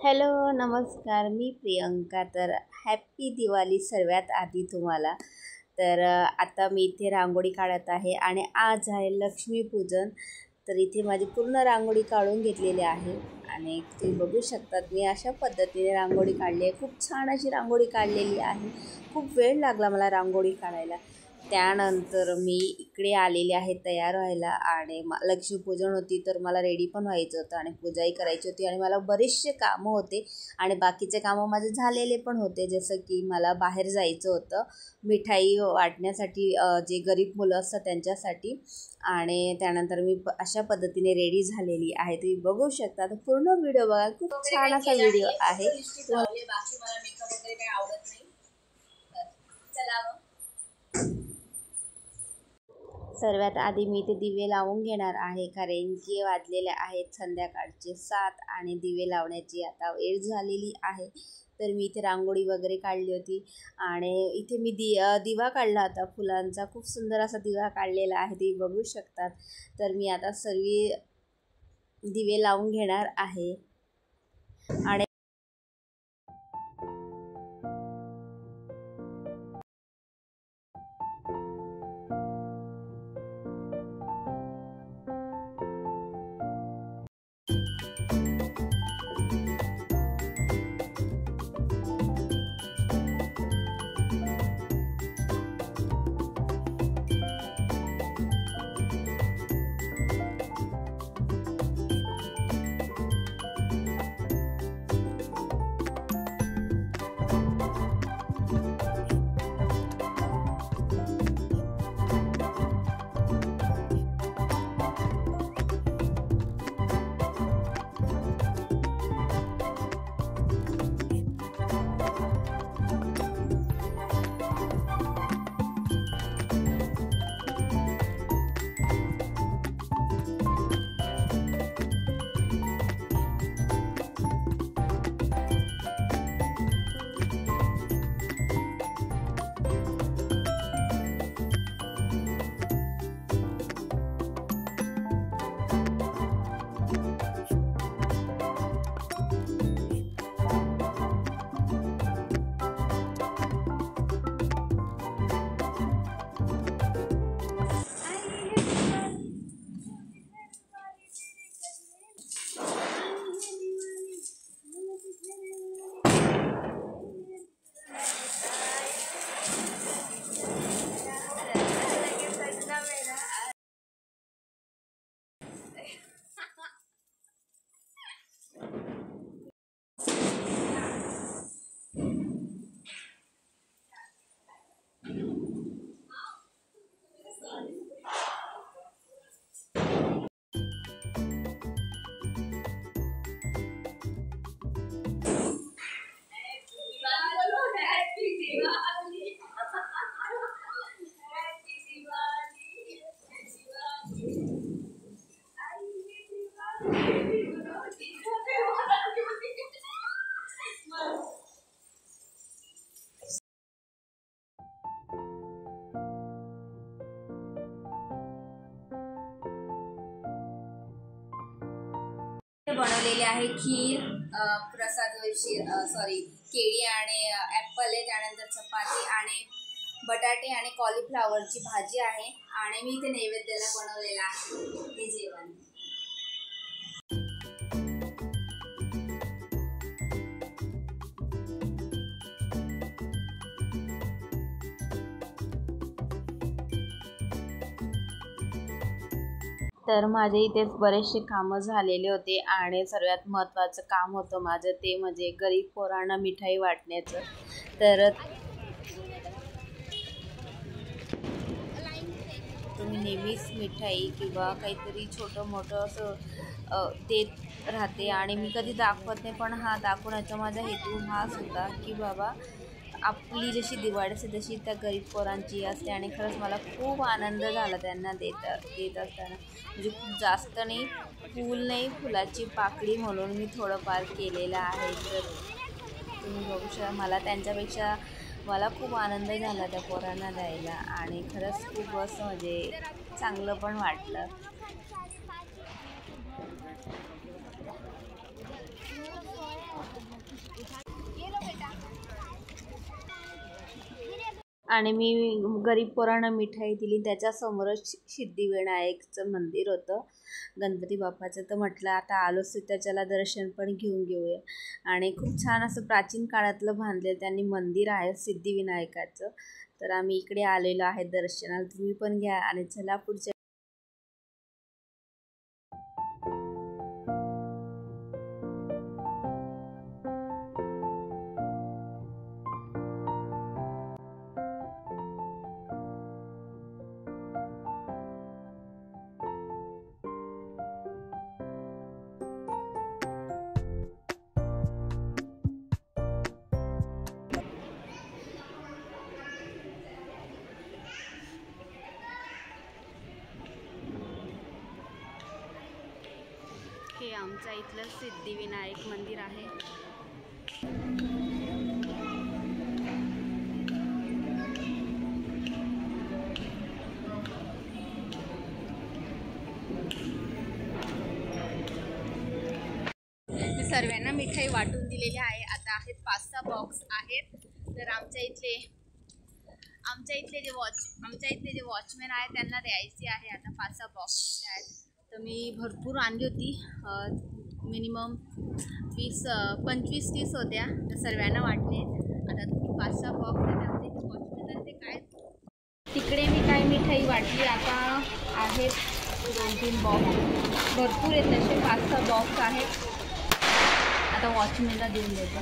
Hello, नमस्कार. मी प्रियंका. तर happy Diwali सर्वात आधी तुम्हाला. आता मी इथे रांगोळी काढत आहे आणि आज आहे लक्ष्मीपूजन. तर इथे माझी पूर्ण रांगोळी काढून घेतलेली आहे आणि तुम्ही बघू शकतात मी अशा पद्धतीने रांगोळी काढली आहे. खूप छान अशी रांगोळी काढलेली आहे. खूप वेळ लागला मला रांगोळी काढायला. त्यानंतर मी इकडे आलेले आहे तयार व्हायला आणि लक्ष्मीपूजन होती तर मला रेडी पण व्हायचं होतं आणि पूजाही करायची होती आणि मला बरेचसे कामं होते आणि बाकीचे कामं माझे झालेले पण होते. जसं की मला बाहेर जायचं होतं मिठाई वाटण्यासाठी, जे गरीब मुलं असतात त्यांच्यासाठी. आणि त्यानंतर मी अशा पद्धतीने रेडी झालेली आहे. तुम्ही बघू शकता. तर पूर्ण व्हिडिओ बघा. खूप छान असा व्हिडिओ आहे. बाकी मला मेकअप वगैरे काही आवडत नाही. चला सर्वात आधी मी इथे दिवे लावून घेणार आहे, कारण की वाजलेले आहेत संध्याकाळचे 7 आणि दिवे लावण्याची आता वेळ झालेली आहे. तर मी इथे रांगोळी वगैरे काढली होती आणि इथे मी दिवा काढला होता फुलांचा. खूप सुंदर असा दिवा काढलेला आहे, तुम्ही बघू शकतात. तर मी आता सर्व दिवे लावून घेणार आहे आणि बनवलेले आहे खीर, प्रसाद केळी आणि ॲपल आहे, त्यानंतर चपाती आणि बटाटे आणि कॉलीफ्लावरची भाजी आहे आणि मी इथे नैवेद्याला बनवलेलं आहे हे जेवण. तर माझे इथेच बरेचसे कामं झालेले होते आणि सर्वात महत्त्वाचं काम होतं माझं ते म्हणजे गरीब पोरांना मिठाई वाटण्याचं. तर तुम्ही नेहमीच मिठाई किंवा काहीतरी छोटं मोठं असं देत राहते आणि मी कधी दाखवत नाही, पण हा दाखवण्याचा माझा हेतू हाच होता की बाबा आपली जशी दिवाळी असते तशी त्या गरीब पोरांची असते. आणि खरंच मला खूप आनंद झाला त्यांना देत असताना. म्हणजे खूप जास्त नाही, फूल नाही, फुलाची पाकळी म्हणून मी थोडंफार केलेलं आहे. तर तुम्ही बघू शकता मला त्यांच्यापेक्षा मला खूप आनंद झाला त्या पोरांना द्यायला आणि खरंच खूप असं म्हणजे चांगलं पण वाटलं. आणि मी गरीब पोरांना मिठाई दिली. त्याच्यासमोरच सिद्धिविनायकचं मंदिर होतं गणपती बाप्पाचं. तर म्हटलं आता आलोच तर त्याच्याला दर्शन पण घेऊन घेऊया. आणि खूप छान असं प्राचीन काळातलं बांधलेलं त्यांनी मंदिर आहे सिद्धिविनायकाचं. तर आम्ही इकडे आलेलो आहे दर्शनाला. तुम्ही पण घ्या आणि चला पुढच्या. हे आमच्या इथलं सिद्धिविनायक मंदिर आहे. सर्वांना मिठाई वाटून दिलेली आहे. आता आहेत 5-6 बॉक्स आहेत. तर आमच्या इथले जे वॉचमॅन आहेत त्यांना द्यायची आहे. आता 5-6 बॉक्स आहेत. तर मी भरपूर आणली होती, मिनिमम 25-30 होत्या. तर सर्वांना वाटले. आता तुम्ही 5-6 बॉक्स आमच्या इथे वॉचमॅन ते काय तिकडे मी काय मिठाई वाटली. आता आहेत 2-3 बॉक्स, भरपूर आहेत तसे 5-6 बॉक्स आहेत. आता वॉचमॅनला देऊन देतो.